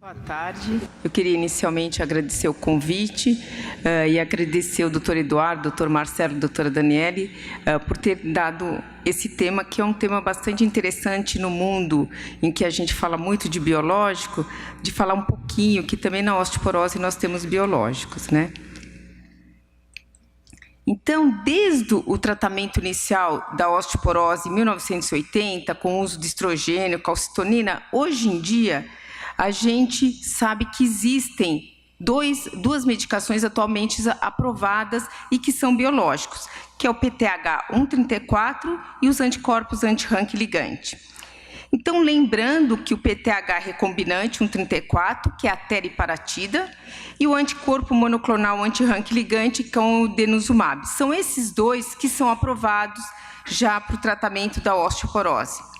Boa tarde. Eu queria inicialmente agradecer o convite e agradecer ao doutor Eduardo, doutor Marcelo, doutora Daniele, por ter dado esse tema, que é um tema bastante interessante no mundo em que a gente fala muito de biológico, de falar um pouquinho que também na osteoporose nós temos biológicos, né? Então, desde o tratamento inicial da osteoporose em 1980, com o uso de estrogênio, calcitonina, hoje em dia, a gente sabe que existem duas medicações atualmente aprovadas e que são biológicos, que é o PTH-134 e os anticorpos anti-RANKL ligante. Então, lembrando que o PTH recombinante 134, que é a teriparatida, e o anticorpo monoclonal anti-RANKL ligante, que é o denosumab. São esses dois que são aprovados já para o tratamento da osteoporose.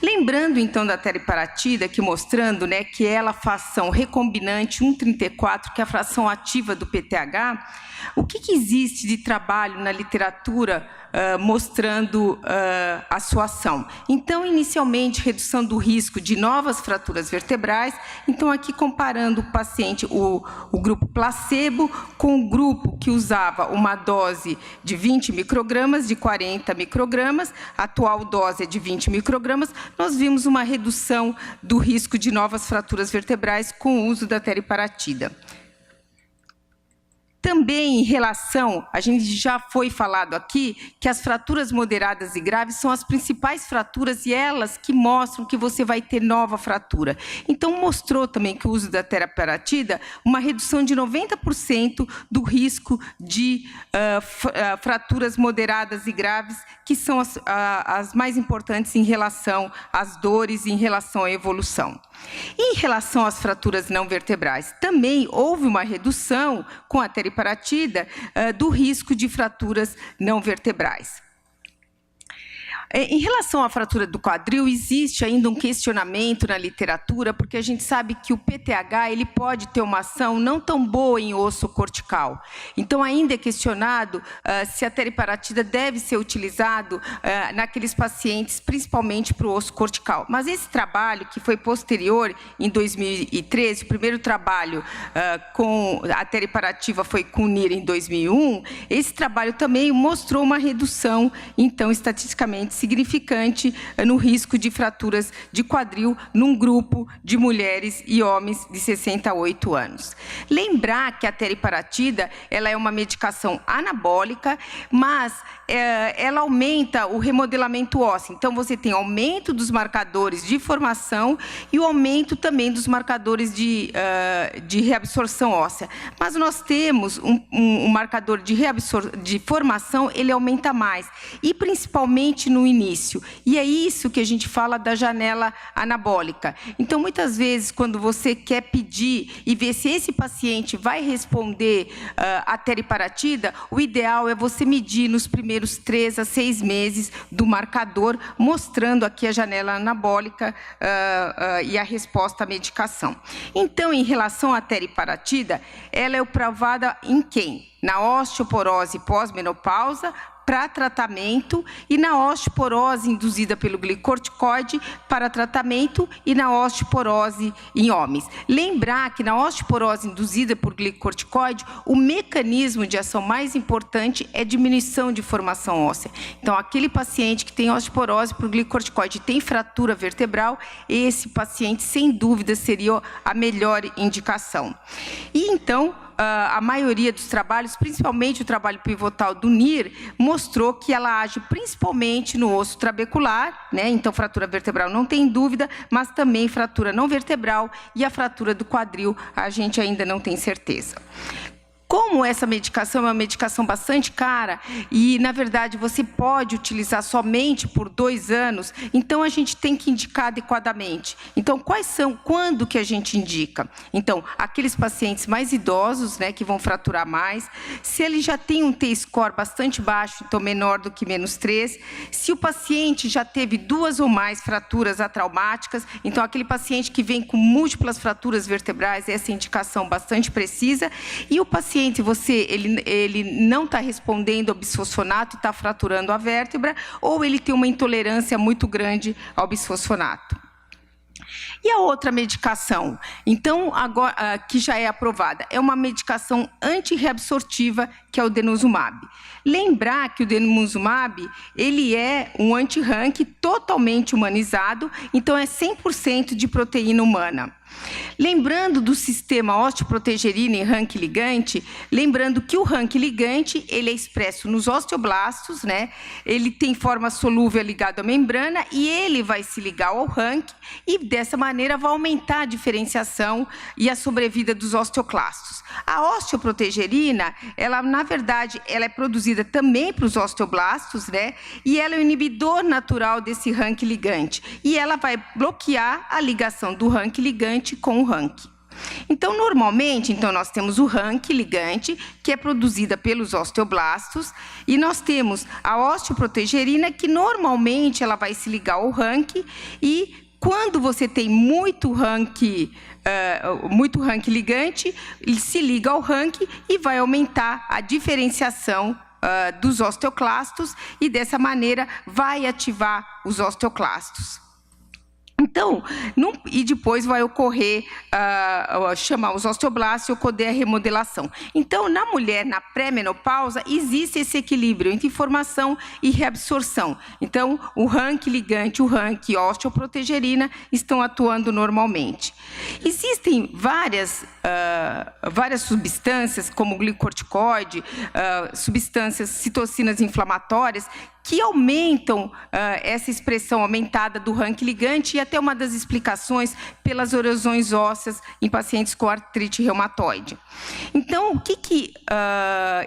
Lembrando, então, da teriparatida, que mostrando, né, que ela é a fração recombinante 134, que é a fração ativa do PTH, o que existe de trabalho na literatura mostrando a sua ação? Então, inicialmente, redução do risco de novas fraturas vertebrais. Então, aqui comparando o paciente, o grupo placebo, com o grupo que usava uma dose de 20 microgramas, de 40 microgramas, a atual dose é de 20 microgramas, nós vimos uma redução do risco de novas fraturas vertebrais com o uso da teriparatida. Também em relação, a gente já foi falado aqui, que as fraturas moderadas e graves são as principais fraturas e elas que mostram que você vai ter nova fratura. Então, mostrou também que o uso da teriparatida, uma redução de 90% do risco de fraturas moderadas e graves, que são as mais importantes em relação às dores e em relação à evolução. Em relação às fraturas não vertebrais, também houve uma redução com a teriparatida do risco de fraturas não vertebrais. Em relação à fratura do quadril, existe ainda um questionamento na literatura, porque a gente sabe que o PTH ele pode ter uma ação não tão boa em osso cortical. Então, ainda é questionado se a teriparatida deve ser utilizado naqueles pacientes, principalmente para o osso cortical. Mas esse trabalho, que foi posterior, em 2013, o primeiro trabalho com a teriparatida foi com o NIR em 2001, esse trabalho também mostrou uma redução, então, estatisticamente significante no risco de fraturas de quadril num grupo de mulheres e homens de 68 anos. Lembrar que a teriparatida ela é uma medicação anabólica, mas ela aumenta o remodelamento ósseo. Então, você tem aumento dos marcadores de formação e o aumento também dos marcadores de reabsorção óssea. Mas nós temos um marcador de formação, ele aumenta mais, e principalmente no início. E é isso que a gente fala da janela anabólica. Então, muitas vezes, quando você quer pedir e ver se esse paciente vai responder à teriparatida, o ideal é você medir nos primeiros 3 a 6 meses do marcador, mostrando aqui a janela anabólica e a resposta à medicação. Então, em relação à teriparatida, ela é aprovada em quem? Na osteoporose pós-menopausa, para tratamento, e na osteoporose induzida pelo glicorticoide para tratamento, e na osteoporose em homens. Lembrar que na osteoporose induzida por glicorticoide, o mecanismo de ação mais importante é diminuição de formação óssea. Então, aquele paciente que tem osteoporose por glicorticoide e tem fratura vertebral, esse paciente, sem dúvida, seria a melhor indicação. E, então, a maioria dos trabalhos, principalmente o trabalho pivotal do NIR, mostrou que ela age principalmente no osso trabecular, né? Então, fratura vertebral não tem dúvida, mas também fratura não vertebral e a fratura do quadril, a gente ainda não tem certeza. Como essa medicação é uma medicação bastante cara e, na verdade, você pode utilizar somente por 2 anos, então a gente tem que indicar adequadamente. Então, quando que a gente indica? Então, aqueles pacientes mais idosos, né, que vão fraturar mais, se ele já tem um T-score bastante baixo, então menor do que -3, se o paciente já teve 2 ou mais fraturas atraumáticas, então aquele paciente que vem com múltiplas fraturas vertebrais, essa indicação bastante precisa, e o paciente ele não está respondendo ao bisfosfonato e está fraturando a vértebra, ou ele tem uma intolerância muito grande ao bisfosfonato. E a outra medicação, então, agora, que já é aprovada, é uma medicação antirreabsortiva, que é o denosumab. Lembrar que o denosumab, ele é um anti-RANC totalmente humanizado, então é 100% de proteína humana. Lembrando do sistema osteoprotegerina e RANC ligante, lembrando que o RANC ligante, ele é expresso nos osteoblastos, né? Ele tem forma solúvel ligado à membrana e ele vai se ligar ao RANC e dessa maneira vai aumentar a diferenciação e a sobrevida dos osteoclastos. A osteoprotegerina, ela na verdade, ela é produzida também para os osteoblastos, né? E ela é o inibidor natural desse RANC ligante e ela vai bloquear a ligação do RANC ligante com o RANC. Então, normalmente, nós temos o RANC ligante, que é produzida pelos osteoblastos, e nós temos a osteoprotegerina, que normalmente ela vai se ligar ao RANC, e quando você tem muito RANC ligante, ele se liga ao RANC e vai aumentar a diferenciação dos osteoclastos, e dessa maneira vai ativar os osteoclastos. Então, e depois vai ocorrer, chamar os osteoblastos e ocorrer a remodelação. Então, na mulher, na pré-menopausa, existe esse equilíbrio entre formação e reabsorção. Então, o RANC ligante, o RANC e a osteoprotegerina estão atuando normalmente. Existem várias substâncias, como glicocorticoide, substâncias citocinas inflamatórias, que aumentam essa expressão aumentada do RANC ligante, e até uma das explicações pelas erosões ósseas em pacientes com artrite reumatoide. Então,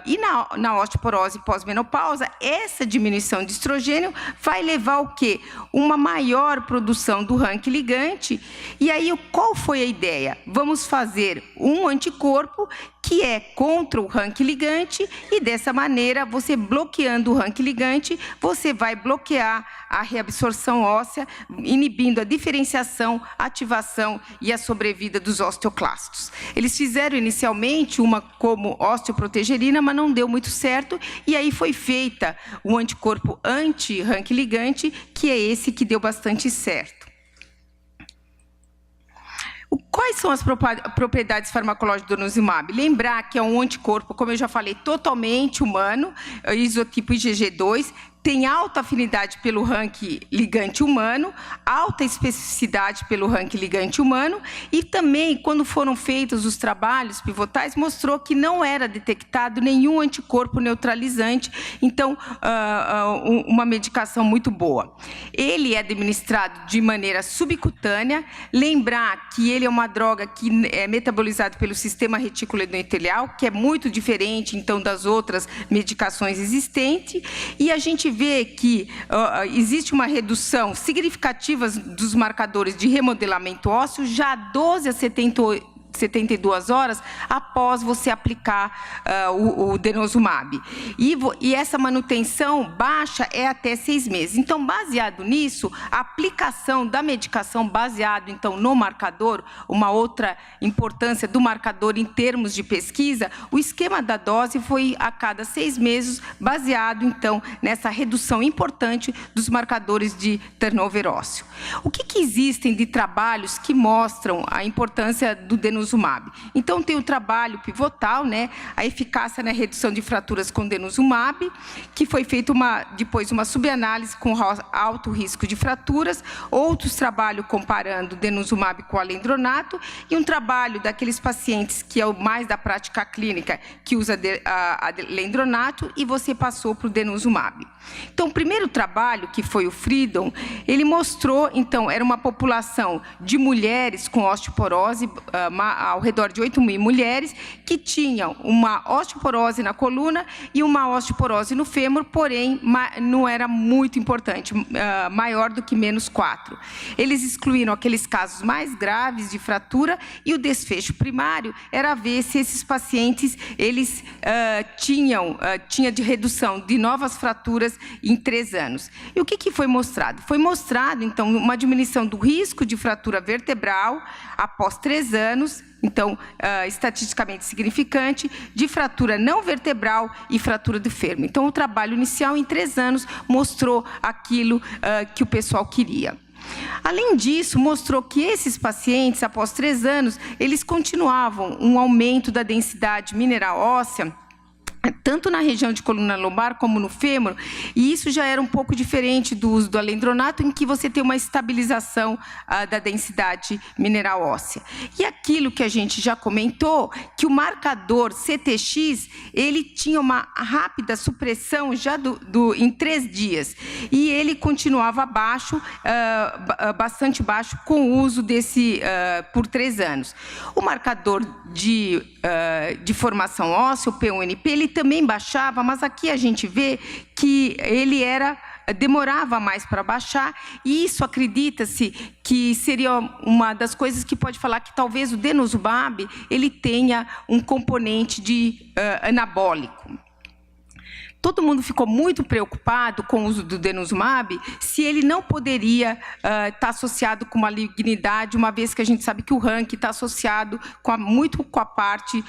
e na osteoporose pós-menopausa, essa diminuição de estrogênio vai levar ao quê? Uma maior produção do RANC ligante, e aí qual foi a ideia? Vamos fazer um anticorpo que é contra o RANC ligante, e dessa maneira, você bloqueando o RANC ligante, você vai bloquear a reabsorção óssea, inibindo a diferenciação, ativação e a sobrevida dos osteoclastos. Eles fizeram inicialmente uma como osteoprotegerina, mas não deu muito certo, e aí foi feita o anticorpo anti-RANC ligante, que é esse que deu bastante certo. Quais são as propriedades farmacológicas do denosumab? Lembrar que é um anticorpo, como eu já falei, totalmente humano, isotipo IgG2, tem alta afinidade pelo RANC ligante humano, alta especificidade pelo RANC ligante humano, e também, quando foram feitos os trabalhos pivotais, mostrou que não era detectado nenhum anticorpo neutralizante, então, uma medicação muito boa. Ele é administrado de maneira subcutânea, lembrar que ele é uma droga que é metabolizada pelo sistema retículo endotelial, que é muito diferente, então, das outras medicações existentes, e a gente vê que existe uma redução significativa dos marcadores de remodelamento ósseo já 12 a 72 horas após você aplicar o denosumab. E essa manutenção baixa é até 6 meses. Então, baseado nisso, a aplicação da medicação baseado, então, no marcador, uma outra importância do marcador em termos de pesquisa, o esquema da dose foi a cada 6 meses, baseado, então, nessa redução importante dos marcadores de turnover ósseo. O que existem de trabalhos que mostram a importância do denosumab? Então, tem o trabalho pivotal, né, a eficácia na redução de fraturas com denosumab, que foi feita depois uma subanálise com alto risco de fraturas, outros trabalhos comparando denosumab com alendronato, e um trabalho daqueles pacientes que é o mais da prática clínica, que usa alendronato, e você passou para o denosumab. Então, o primeiro trabalho, que foi o Freedom, ele mostrou, então, era uma população de mulheres com osteoporose, ao redor de 8.000 mulheres, que tinham uma osteoporose na coluna e uma osteoporose no fêmur, porém, não era muito importante, maior do que -4. Eles excluíram aqueles casos mais graves de fratura, e o desfecho primário era ver se esses pacientes, eles tinha de redução de novas fraturas em 3 anos. E o que foi mostrado? Foi mostrado, então, uma diminuição do risco de fratura vertebral após 3 anos, então, estatisticamente significante, de fratura não vertebral e fratura do fêmur. Então, o trabalho inicial, em 3 anos, mostrou aquilo que o pessoal queria. Além disso, mostrou que esses pacientes, após 3 anos, eles continuavam um aumento da densidade mineral óssea, tanto na região de coluna lombar como no fêmur, e isso já era um pouco diferente do uso do alendronato, em que você tem uma estabilização da densidade mineral óssea. E aquilo que a gente já comentou, que o marcador CTX, ele tinha uma rápida supressão já em 3 dias, e ele continuava baixo, bastante baixo, com o uso desse por 3 anos. O marcador de formação óssea, o P1NP, ele também baixava, mas aqui a gente vê que ele demorava mais para baixar, e isso acredita-se que seria uma das coisas que pode falar que talvez o denosumab ele tenha um componente de anabólico. Todo mundo ficou muito preocupado com o uso do denosumab, se ele não poderia estar associado com malignidade, uma vez que a gente sabe que o RANC está associado muito com a parte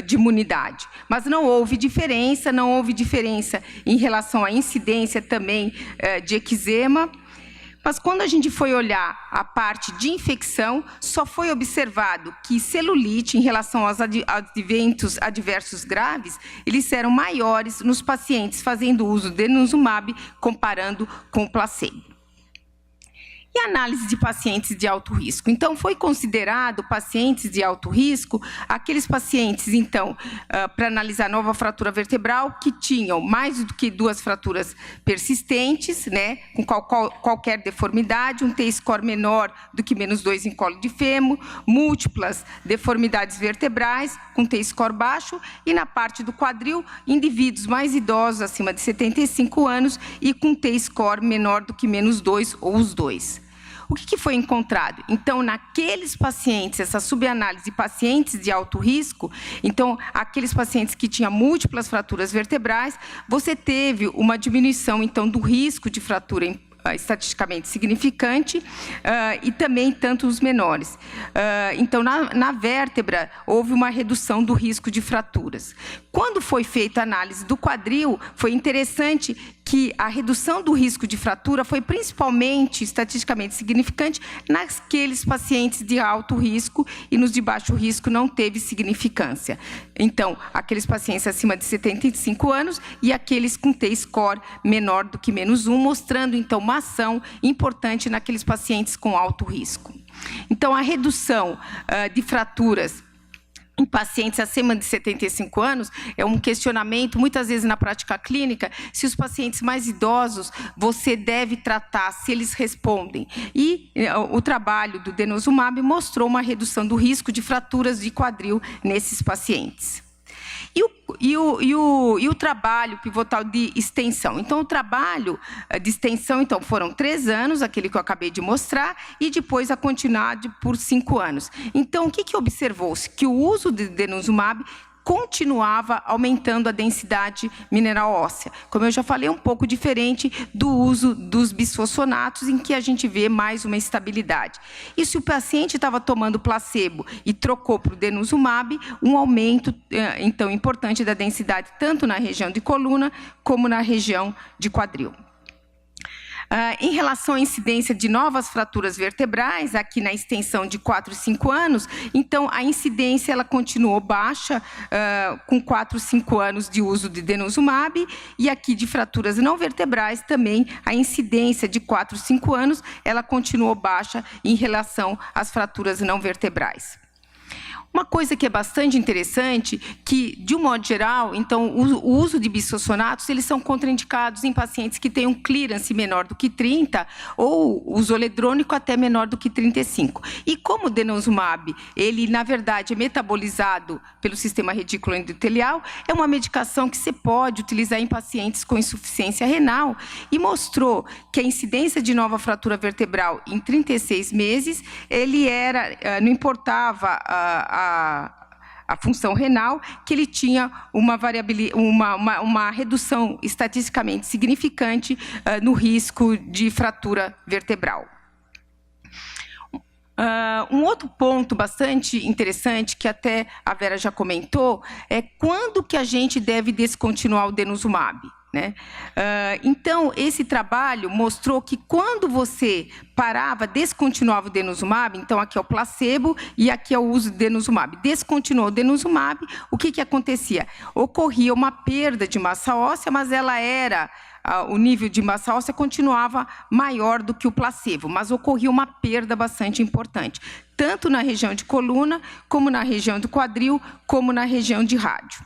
de imunidade. Mas não houve diferença em relação à incidência também de eczema. Mas quando a gente foi olhar a parte de infecção, só foi observado que celulite, em relação aos eventos adversos graves, eles eram maiores nos pacientes fazendo uso de denosumab, comparando com o placebo. E análise de pacientes de alto risco. Então, foi considerado pacientes de alto risco aqueles pacientes, então, para analisar nova fratura vertebral, que tinham mais do que 2 fraturas persistentes, né, com qualquer deformidade, um T-score menor do que -2 em colo de fêmur, múltiplas deformidades vertebrais, com T-score baixo, e na parte do quadril, indivíduos mais idosos, acima de 75 anos, e com T-score menor do que -2 ou os dois. O que foi encontrado? Então, naqueles pacientes, essa subanálise de pacientes de alto risco, então, aqueles pacientes que tinham múltiplas fraturas vertebrais, você teve uma diminuição, então, do risco de fratura estatisticamente significante, e também tanto os menores. Então, na vértebra, houve uma redução do risco de fraturas. Quando foi feita a análise do quadril, foi interessante que a redução do risco de fratura foi principalmente estatisticamente significante naqueles pacientes de alto risco, e nos de baixo risco não teve significância. Então, aqueles pacientes acima de 75 anos e aqueles com T-score menor do que -1, mostrando, então, uma ação importante naqueles pacientes com alto risco. Então, a redução de fraturas em pacientes acima de 75 anos, é um questionamento, muitas vezes na prática clínica, se os pacientes mais idosos, você deve tratar, se eles respondem. E o trabalho do denosumab mostrou uma redução do risco de fraturas de quadril nesses pacientes. E o trabalho pivotal de extensão. Então, o trabalho de extensão, então, foram 3 anos, aquele que eu acabei de mostrar, e depois a continuidade por 5 anos. Então, o que observou-se? Que o uso de denosumab continuava aumentando a densidade mineral óssea. Como eu já falei, um pouco diferente do uso dos bisfosfonatos, em que a gente vê mais uma estabilidade. E se o paciente estava tomando placebo e trocou para o denosumab, um aumento, então, importante da densidade, tanto na região de coluna, como na região de quadril. Em relação à incidência de novas fraturas vertebrais, aqui na extensão de 4 e 5 anos, então a incidência ela continuou baixa, com 4 e 5 anos de uso de denosumab, e aqui de fraturas não vertebrais também a incidência de 4 e 5 anos, ela continuou baixa em relação às fraturas não vertebrais. Uma coisa que é bastante interessante, que, de um modo geral, então, o uso de bisfosfonatos, eles são contraindicados em pacientes que têm um clearance menor do que 30, ou o zoledrônico até menor do que 35. E como o denosumab, ele, na verdade, é metabolizado pelo sistema retículo endotelial, é uma medicação que você pode utilizar em pacientes com insuficiência renal, e mostrou que a incidência de nova fratura vertebral em 36 meses, não importava a função renal, que ele tinha uma redução estatisticamente significante no risco de fratura vertebral. Um outro ponto bastante interessante, que até a Vera já comentou, é quando que a gente deve descontinuar o denosumab. né? Então, esse trabalho mostrou que quando você parava, descontinuava o denosumab, então aqui é o placebo e aqui é o uso de denosumab. Descontinuou o denosumab, o que acontecia? Ocorria uma perda de massa óssea, mas ela era... o nível de massa óssea continuava maior do que o placebo, mas ocorria uma perda bastante importante, tanto na região de coluna, como na região do quadril, como na região de rádio.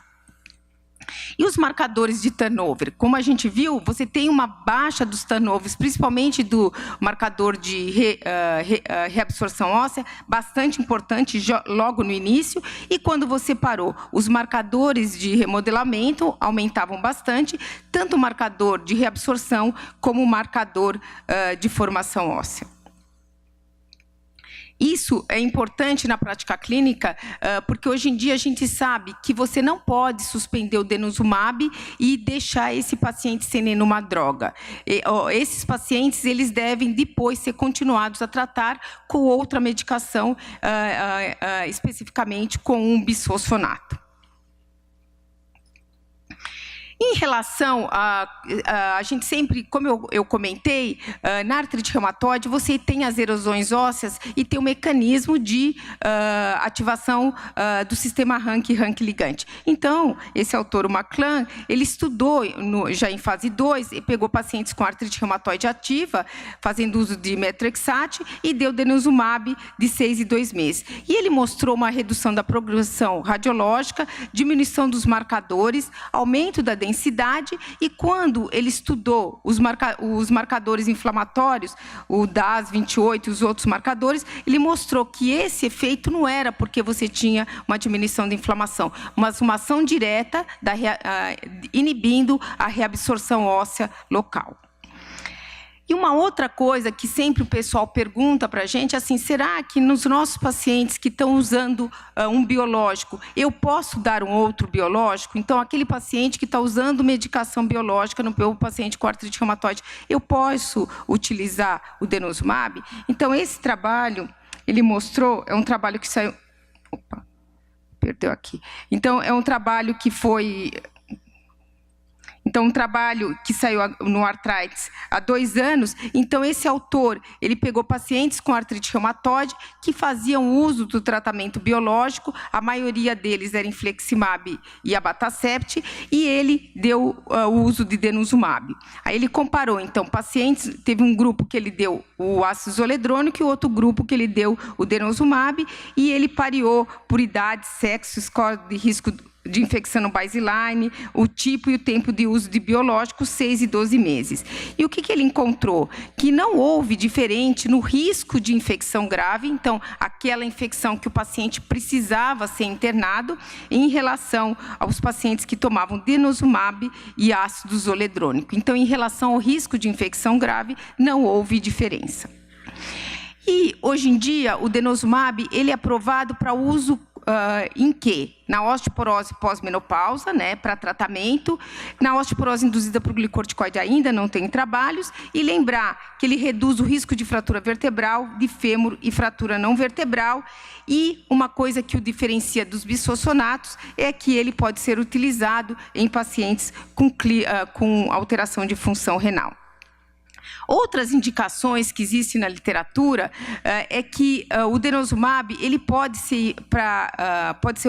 E os marcadores de turnover? Como a gente viu, você tem uma baixa dos turnovers, principalmente do marcador de reabsorção óssea, bastante importante logo no início, e quando você parou, os marcadores de remodelamento aumentavam bastante, tanto o marcador de reabsorção como o marcador de formação óssea. Isso é importante na prática clínica, porque hoje em dia a gente sabe que você não pode suspender o denosumab e deixar esse paciente sem nenhuma droga. Esses pacientes, eles devem depois ser continuados a tratar com outra medicação, especificamente com um bisfosfonato. Em relação a gente sempre, como eu comentei, na artrite reumatoide, você tem as erosões ósseas e tem o mecanismo de ativação do sistema Rank ligante. Então, esse autor, o McClung, ele estudou já em fase 2 e pegou pacientes com artrite reumatoide ativa, fazendo uso de metrexate, e deu denosumab de 6 e 2 meses. E ele mostrou uma redução da progressão radiológica, diminuição dos marcadores, aumento da densidade, e quando ele estudou os marcadores inflamatórios, o DAS28 e os outros marcadores, ele mostrou que esse efeito não era porque você tinha uma diminuição de inflamação, mas uma ação direta inibindo a reabsorção óssea local. E uma outra coisa que sempre o pessoal pergunta para a gente, assim, será que nos nossos pacientes que estão usando um biológico, eu posso dar um outro biológico? Então, aquele paciente que está usando medicação biológica no meu paciente com artrite reumatoide, eu posso utilizar o denosumab? Então, esse trabalho, ele mostrou, é um trabalho que saiu... Opa, perdeu aqui. Então, é um trabalho que foi... Então, um trabalho que saiu no Arthritis há 2 anos. Então, esse autor, ele pegou pacientes com artrite reumatoide que faziam uso do tratamento biológico, a maioria deles era infliximab e abatacept, e ele deu o uso de denosumab. Aí ele comparou, então, pacientes, teve um grupo que ele deu o ácido zoledrônico e outro grupo que ele deu o denosumab, e ele pareou por idade, sexo, score de risco de infecção no baseline, o tipo e o tempo de uso de biológicos, 6 e 12 meses. E o que ele encontrou? Que não houve diferente no risco de infecção grave, então, aquela infecção que o paciente precisava ser internado, em relação aos pacientes que tomavam denosumab e ácido zoledrônico. Então, em relação ao risco de infecção grave, não houve diferença. E, hoje em dia, o denosumab, ele é aprovado para uso em quê? Na osteoporose pós-menopausa, né, para tratamento, na osteoporose induzida por glicorticoide ainda não tem trabalhos, e lembrar que ele reduz o risco de fratura vertebral, de fêmur e fratura não vertebral, e uma coisa que o diferencia dos bisfosfonatos é que ele pode ser utilizado em pacientes com alteração de função renal. Outras indicações que existem na literatura é que o denosumab ele pode ser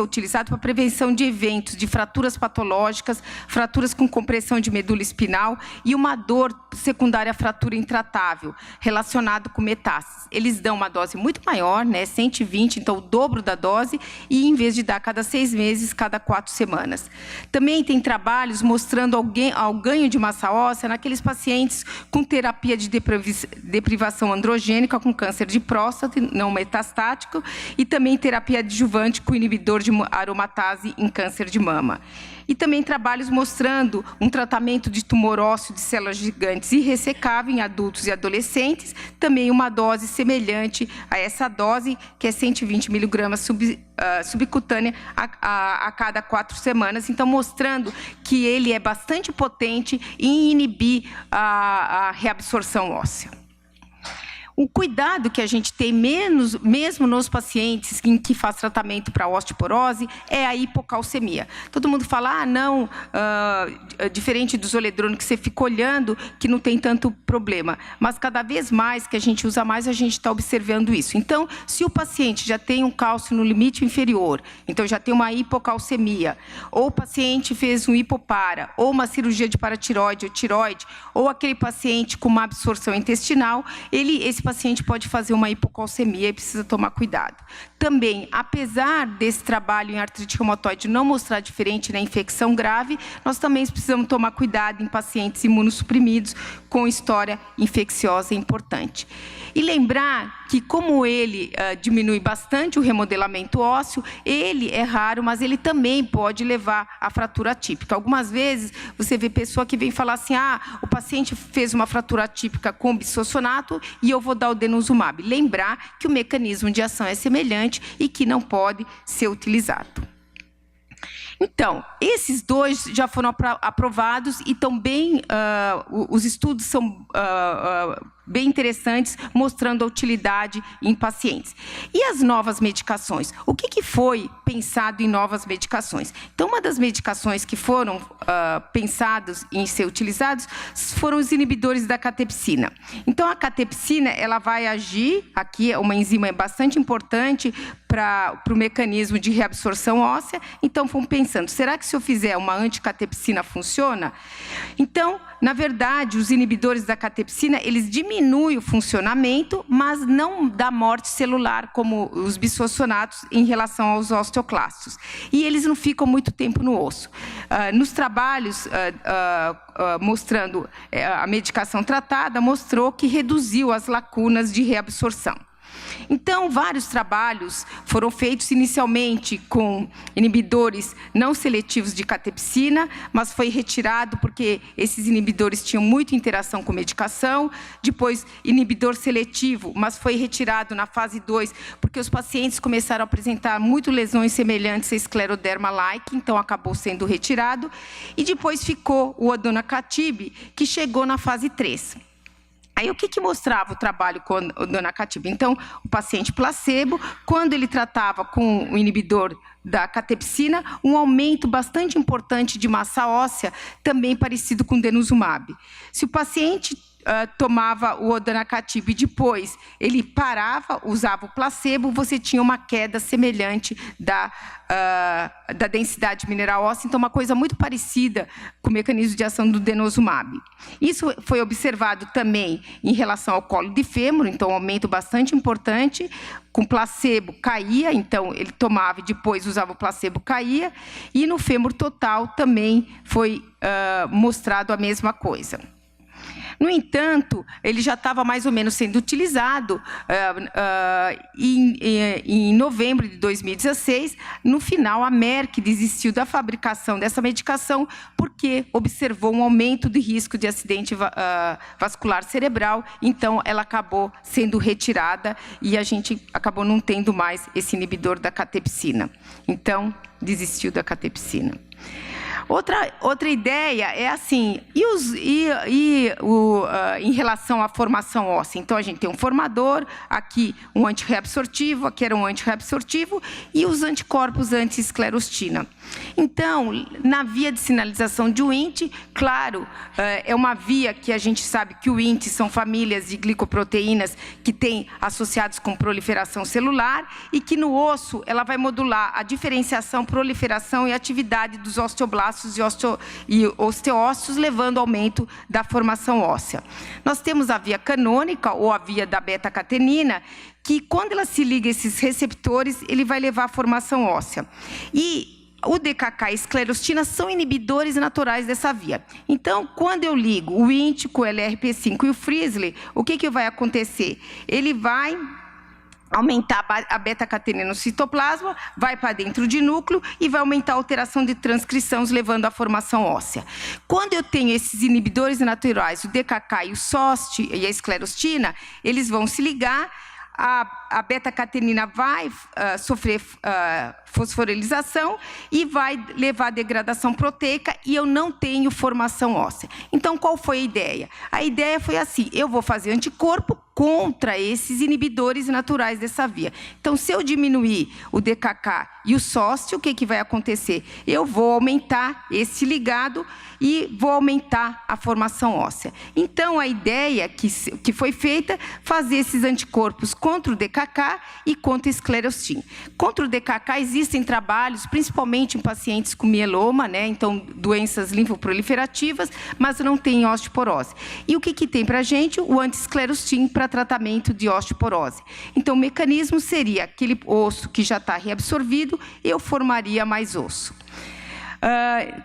utilizado para prevenção de eventos de fraturas patológicas, fraturas com compressão de medula espinal e uma dor secundária à fratura intratável, relacionado com metástases. Eles dão uma dose muito maior, né, 120, então o dobro da dose, e em vez de dar cada 6 meses, cada 4 semanas. Também tem trabalhos mostrando ao ganho de massa óssea naqueles pacientes com terapia de deprivação androgênica com câncer de próstata não metastático e também terapia adjuvante com inibidor de aromatase em câncer de mama. E também trabalhos mostrando um tratamento de tumor ósseo de células gigantes irressecável em adultos e adolescentes, também uma dose semelhante a essa dose, que é 120 miligramas subcutânea a cada 4 semanas, então mostrando que ele é bastante potente em inibir a reabsorção óssea. O cuidado que a gente tem, mesmo nos pacientes em que faz tratamento para osteoporose, é a hipocalcemia. Todo mundo fala, ah, não, diferente do zoledrone, que você fica olhando, que não tem tanto problema. Mas cada vez mais que a gente usa mais, a gente está observando isso. Então, se o paciente já tem um cálcio no limite inferior, então já tem uma hipocalcemia, ou o paciente fez um hipopara, ou uma cirurgia de paratiroide ou tiroide, ou aquele paciente com uma absorção intestinal, esse paciente pode fazer uma hipocalcemia e precisa tomar cuidado. Também, apesar desse trabalho em artrite reumatoide não mostrar diferente na infecção grave, nós também precisamos tomar cuidado em pacientes imunossuprimidos com história infecciosa importante. E lembrar que, como ele diminui bastante o remodelamento ósseo, ele é raro, mas ele também pode levar à fratura atípica. Algumas vezes, você vê pessoa que vem falar assim, ah, o paciente fez uma fratura atípica com bisfosfonato e eu vou dar o denosumab. Lembrar que o mecanismo de ação é semelhante e que não pode ser utilizado. Então, esses dois já foram aprovados e estão bem, os estudos são bem interessantes, mostrando a utilidade em pacientes. E as novas medicações? O que foi pensado em novas medicações? Então, uma das medicações que foram pensadas em ser utilizados foram os inibidores da catepsina. Então, a catepsina, ela vai agir, aqui é uma enzima bastante importante para o mecanismo de reabsorção óssea. Então, fomos pensando, será que se eu fizer uma anticatepsina funciona? Então, na verdade, os inibidores da catepsina, eles diminuem o funcionamento, mas não dá morte celular, como os bisfosfonatos em relação aos osteoclastos. E eles não ficam muito tempo no osso. Nos trabalhos mostrando a medicação tratada, mostrou que reduziu as lacunas de reabsorção. Então, vários trabalhos foram feitos inicialmente com inibidores não seletivos de catepsina, mas foi retirado porque esses inibidores tinham muita interação com medicação. Depois, inibidor seletivo, mas foi retirado na fase 2, porque os pacientes começaram a apresentar muito lesões semelhantes a escleroderma-like, então acabou sendo retirado. E depois ficou o odonacatib, que chegou na fase 3. Aí, o que mostrava o trabalho com o odonacatib? Então, o paciente placebo, quando ele tratava com o inibidor da catepsina, um aumento bastante importante de massa óssea, também parecido com denosumab. Se o paciente tomava o odonacatib e depois ele parava, usava o placebo, você tinha uma queda semelhante da densidade mineral óssea, então uma coisa muito parecida com o mecanismo de ação do denosumab. Isso foi observado também em relação ao colo de fêmur, então um aumento bastante importante, com placebo caía, então ele tomava e depois usava o placebo, caía, e no fêmur total também foi mostrado a mesma coisa. No entanto, ele já estava mais ou menos sendo utilizado em novembro de 2016. No final, a Merck desistiu da fabricação dessa medicação porque observou um aumento de risco de acidente vascular cerebral. Então, ela acabou sendo retirada e a gente acabou não tendo mais esse inibidor da catepsina. Então, desistiu da catepsina. Outra ideia é assim, em relação à formação óssea? Então, a gente tem um formador, aqui um antirreabsortivo, aqui era um antirreabsortivo, e os anticorpos anti-esclerostina. Então, na via de sinalização de Wnt, claro, é uma via que a gente sabe que o Wnt são famílias de glicoproteínas que têm associados com proliferação celular e que no osso ela vai modular a diferenciação, proliferação e atividade dos osteoblastos e osteócitos, levando ao aumento da formação óssea. Nós temos a via canônica, ou a via da beta-catenina, que quando ela se liga a esses receptores, ele vai levar à formação óssea. E o DKK e a esclerostina são inibidores naturais dessa via. Então, quando eu ligo o Wnt com o LRP5 e o Frizzley, o que vai acontecer? Ele vai aumentar a beta-catenina no citoplasma, vai para dentro de núcleo e vai aumentar a alteração de transcrição, levando à formação óssea. Quando eu tenho esses inibidores naturais, o DKK e o SOST e a esclerostina, eles vão se ligar, a beta-catenina vai sofrer fosforilização e vai levar à degradação proteica e eu não tenho formação óssea. Então, qual foi a ideia? A ideia foi assim, eu vou fazer anticorpo contra esses inibidores naturais dessa via. Então, se eu diminuir o DKK e o sócio, o que vai acontecer? Eu vou aumentar esse ligado e vou aumentar a formação óssea. Então, a ideia que foi feita, fazer esses anticorpos contra o DKK e contra a esclerostin. Contra o DKK existem trabalhos, principalmente em pacientes com mieloma, né? Então, doenças linfoproliferativas, mas não tem osteoporose. E o que tem para a gente? O anti-esclerostin para tratamento de osteoporose. Então, o mecanismo seria aquele osso que já está reabsorvido, eu formaria mais osso.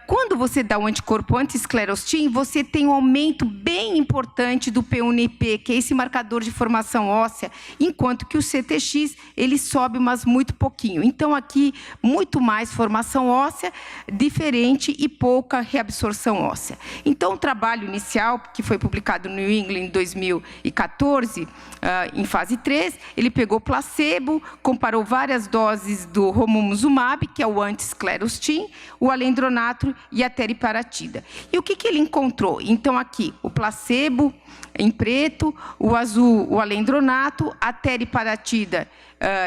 Quando você dá o anticorpo anti-esclerostin, você tem um aumento bem importante do P1NP, que é esse marcador de formação óssea, enquanto que o CTX, ele sobe, mas muito pouquinho. Então, aqui, muito mais formação óssea, diferente e pouca reabsorção óssea. Então, o trabalho inicial, que foi publicado no New England em 2014, em fase 3, ele pegou placebo, comparou várias doses do romumuzumab, que é o anti-esclerostin, o alendronato e a teriparatida. E o que ele encontrou? Então, aqui, o placebo em preto, o azul, o alendronato, a teriparatida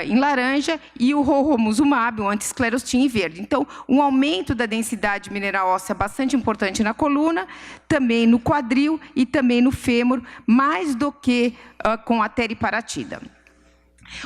em laranja e o romumuzumab, o anti-esclerostin, em verde. Então, um aumento da densidade mineral óssea bastante importante na coluna, também no quadril e também no fêmur, mais do que com a teriparatida.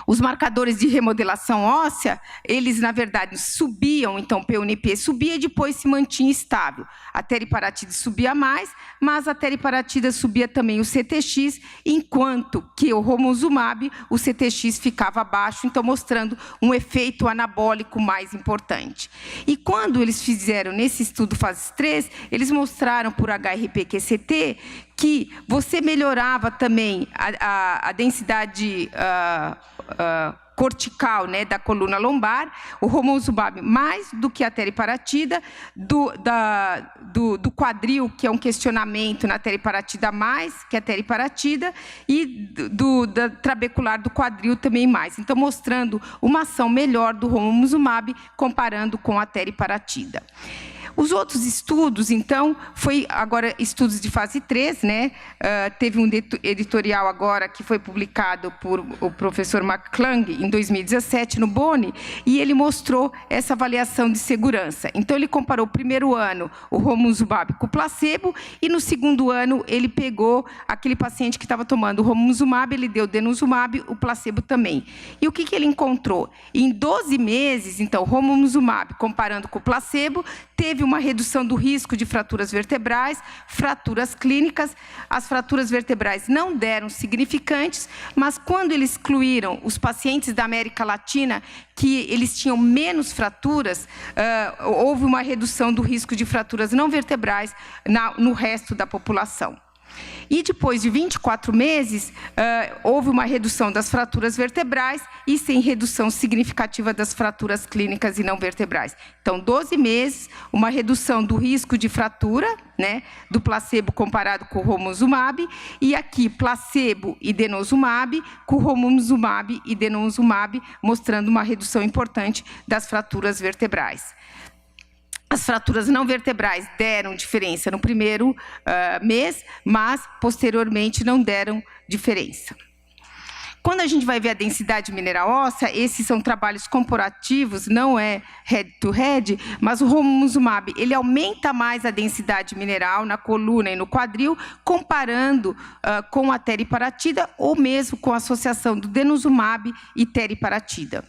Os marcadores de remodelação óssea, eles, na verdade, subiam, então, o P1NP subia e depois se mantinha estável. A teriparatida subia mais, mas a teriparatida subia também o CTX, enquanto que o romumuzumab, o CTX ficava baixo, então, mostrando um efeito anabólico mais importante. E quando eles fizeram, nesse estudo fase 3, eles mostraram por HRP-QCT que você melhorava também a densidade cortical, né, da coluna lombar, o romumuzumab mais do que a teriparatida, do quadril, que é um questionamento na teriparatida mais que a teriparatida, e da trabecular do quadril também mais. Então, mostrando uma ação melhor do romumuzumab comparando com a teriparatida. Os outros estudos, então, foi agora estudos de fase 3, né? Teve um editorial agora que foi publicado por o professor McClung em 2017 no Bone, e ele mostrou essa avaliação de segurança. Então, ele comparou o primeiro ano o romumuzumab com o placebo, e no segundo ano ele pegou aquele paciente que estava tomando o romumuzumab, ele deu denosumab, o placebo também. E o que ele encontrou? Em 12 meses, então, o romumuzumab, comparando com o placebo, teve uma redução do risco de fraturas vertebrais, fraturas clínicas. As fraturas vertebrais não deram significantes, mas quando eles excluíram os pacientes da América Latina, que eles tinham menos fraturas, houve uma redução do risco de fraturas não vertebrais no resto da população. E depois de 24 meses, houve uma redução das fraturas vertebrais e sem redução significativa das fraturas clínicas e não vertebrais. Então, 12 meses, uma redução do risco de fratura, né, do placebo comparado com o romumuzumab, e aqui placebo e denosumab, com romumuzumab e denosumab, mostrando uma redução importante das fraturas vertebrais. As fraturas não vertebrais deram diferença no primeiro mês, mas, posteriormente, não deram diferença. Quando a gente vai ver a densidade mineral óssea, esses são trabalhos comparativos, não é head-to-head, mas o romumuzumab, ele aumenta mais a densidade mineral na coluna e no quadril, comparando com a teriparatida, ou mesmo com a associação do denosumab e teriparatida.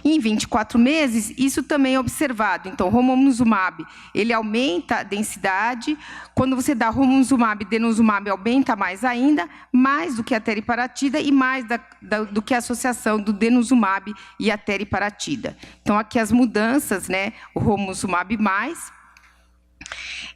Em 24 meses, isso também é observado. Então, o romumuzumab, ele aumenta a densidade. Quando você dá romumuzumab e denosumab, aumenta mais ainda, mais do que a teriparatida e mais do que a associação do denosumab e a teriparatida. Então, aqui as mudanças, né? O romumuzumab mais.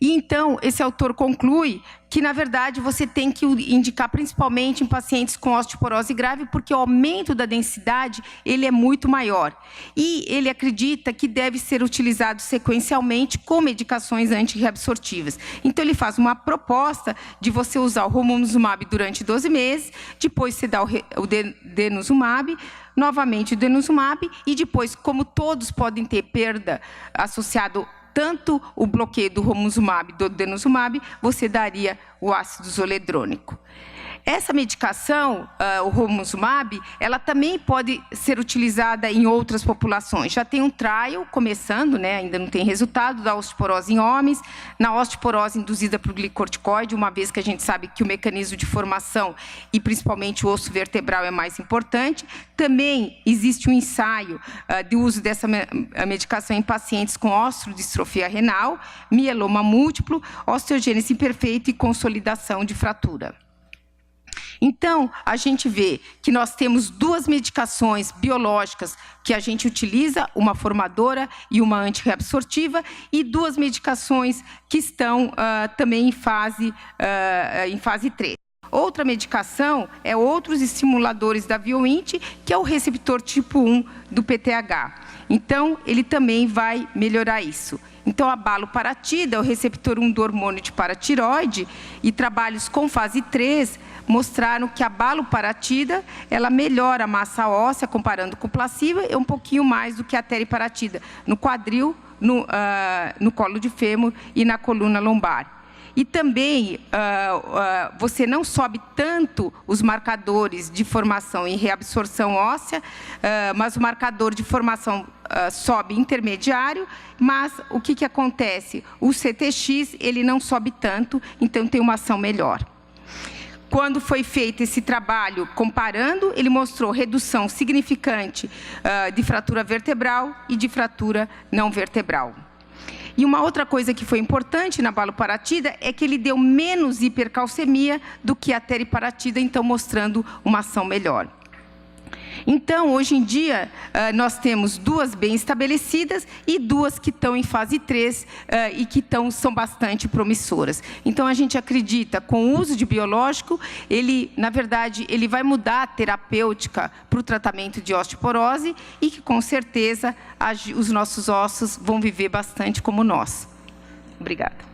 E, então, esse autor conclui que, na verdade, você tem que indicar principalmente em pacientes com osteoporose grave, porque o aumento da densidade ele é muito maior. E ele acredita que deve ser utilizado sequencialmente com medicações antirreabsortivas. Então, ele faz uma proposta de você usar o romumuzumab durante 12 meses, depois você dá o denosumab, novamente o denosumab, e depois, como todos podem ter perda associado tanto o bloqueio do romumuzumab e do denosumab, você daria o ácido zoledrônico. Essa medicação, o romosozumab, ela também pode ser utilizada em outras populações. Já tem um trial começando, né, ainda não tem resultado, da osteoporose em homens, na osteoporose induzida por glicorticoide, uma vez que a gente sabe que o mecanismo de formação e principalmente o osso vertebral é mais importante. Também existe um ensaio de uso dessa medicação em pacientes com osteodistrofia renal, mieloma múltiplo, osteogênese imperfeita e consolidação de fratura. Então, a gente vê que nós temos duas medicações biológicas que a gente utiliza, uma formadora e uma antirreabsortiva, e duas medicações que estão também em fase 3. Outra medicação é outros estimuladores da VIOINT, que é o receptor tipo 1 do PTH. Então, ele também vai melhorar isso. Então, a baloparatida, o receptor 1 do hormônio de paratiroide, e trabalhos com fase 3 mostraram que a baloparatida, ela melhora a massa óssea, comparando com o placebo, é um pouquinho mais do que a teriparatida, no quadril, no colo de fêmur e na coluna lombar. E também, você não sobe tanto os marcadores de formação e reabsorção óssea, mas o marcador de formação sobe intermediário, mas o que acontece? O CTX, ele não sobe tanto, então tem uma ação melhor. Quando foi feito esse trabalho comparando, ele mostrou redução significante de fratura vertebral e de fratura não vertebral. E uma outra coisa que foi importante na baloparatida é que ele deu menos hipercalcemia do que a teriparatida, então mostrando uma ação melhor. Então, hoje em dia, nós temos duas bem estabelecidas e duas que estão em fase 3 e que são bastante promissoras. Então, a gente acredita, com o uso de biológico, na verdade, ele vai mudar a terapêutica para o tratamento de osteoporose e que, com certeza, os nossos ossos vão viver bastante como nós. Obrigada.